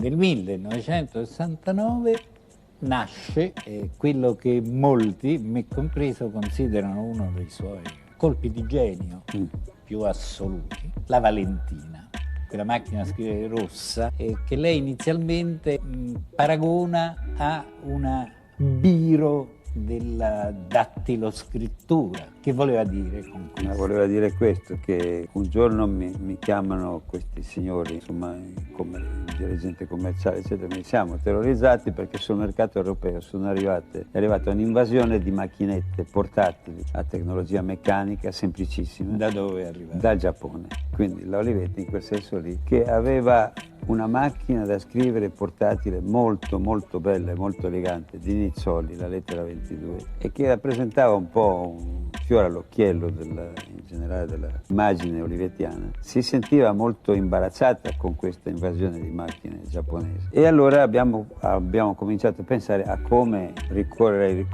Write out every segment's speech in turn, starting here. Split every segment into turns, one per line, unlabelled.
Nel 1969 nasce quello che molti, me compreso, considerano uno dei suoi colpi di genio più assoluti, la Valentina, quella macchina a scrivere rossa che lei inizialmente paragona a una biro della dattiloscrittura. Che voleva dire con questo?
Voleva dire questo, che un giorno mi chiamano questi signori, insomma, come il dirigente commerciale, eccetera, mi siamo terrorizzati perché sul mercato europeo è arrivata un'invasione di macchinette portatili a tecnologia meccanica semplicissima.
Da dove è arrivata?
Dal Giappone. Quindi la Olivetti in quel senso lì, che aveva una macchina da scrivere portatile molto molto bella e molto elegante di Nizzoli, la lettera 22, e che rappresentava un po' un fiore all'occhiello in generale dell'immagine olivettiana, si sentiva molto imbarazzata con questa invasione di macchine giapponesi. E allora abbiamo cominciato a pensare a come correre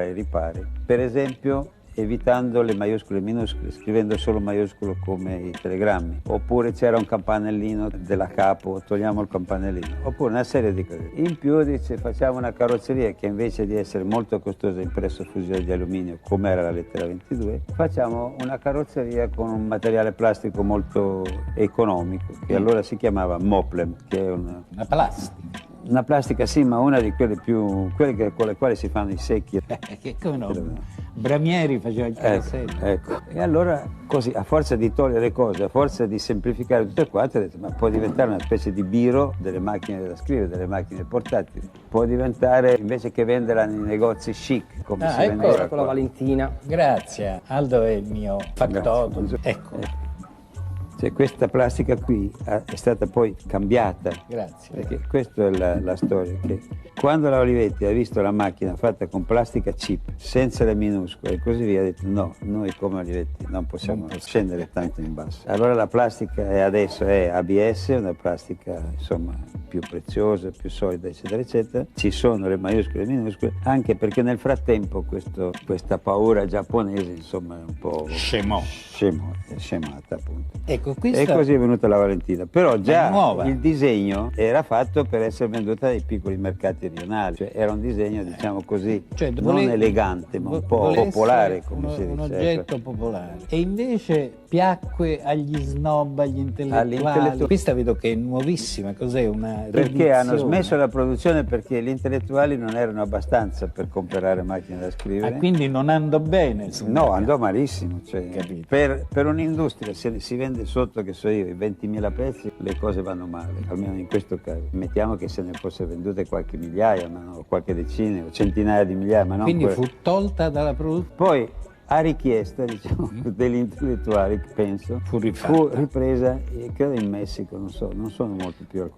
ai ripari. Per esempio, evitando le maiuscole e minuscole, scrivendo solo maiuscolo come i telegrammi, oppure c'era un campanellino della capo, togliamo il campanellino, oppure una serie di cose. In più dice, facciamo una carrozzeria che invece di essere molto costosa impresso fusione di alluminio, come era la lettera 22, facciamo una carrozzeria con un materiale plastico molto economico, che allora si chiamava Moplem, che è una
plastica.
Una plastica, sì, ma una di quelle con le quali si fanno i secchi.
Che come no? Bramieri faceva il carosello.
Ecco. E allora così, a forza di togliere cose, a forza di semplificare tutto quanto, ho detto, ma può diventare una specie di biro delle macchine da scrivere, delle macchine portatili. Può diventare, invece che venderla nei negozi chic, come si vendeva
con la Valentina.
Grazie, Aldo è il mio factotum. Ecco.
Cioè, questa plastica qui è stata poi cambiata.
Grazie.
Perché questa è la storia, che quando la Olivetti ha visto la macchina fatta con plastica cheap, senza le minuscole e così via, ha detto no, noi come Olivetti non possiamo scendere tanto in basso. Allora la plastica adesso è ABS, una plastica insomma più preziosa, più solida, eccetera, eccetera. Ci sono le maiuscole e le minuscole, anche perché nel frattempo questa paura giapponese insomma è un po' scemata, appunto.
Ecco,
e così è venuta la Valentina. Però già il disegno era fatto per essere venduta ai piccoli mercati rionali, cioè era un disegno, diciamo così, non elegante, ma un po' popolare, come si dice.
Un oggetto popolare. E invece piacque agli snob, agli intellettuali. Questa vedo che è nuovissima, cos'è? Una
perché hanno smesso la produzione perché gli intellettuali non erano abbastanza per comprare macchine da scrivere.
Quindi non andò bene?
No, andò malissimo. Cioè, per un'industria, se si vende sotto, che so io, i 20.000 pezzi, le cose vanno male, almeno in questo caso. Mettiamo che se ne fosse vendute qualche migliaia, ma no, qualche decina o centinaia di migliaia, ma non.
Quindi fu tolta dalla produzione?
Poi, a richiesta, diciamo, degli intellettuali, penso, fu ripresa, credo in Messico, non sono molto più al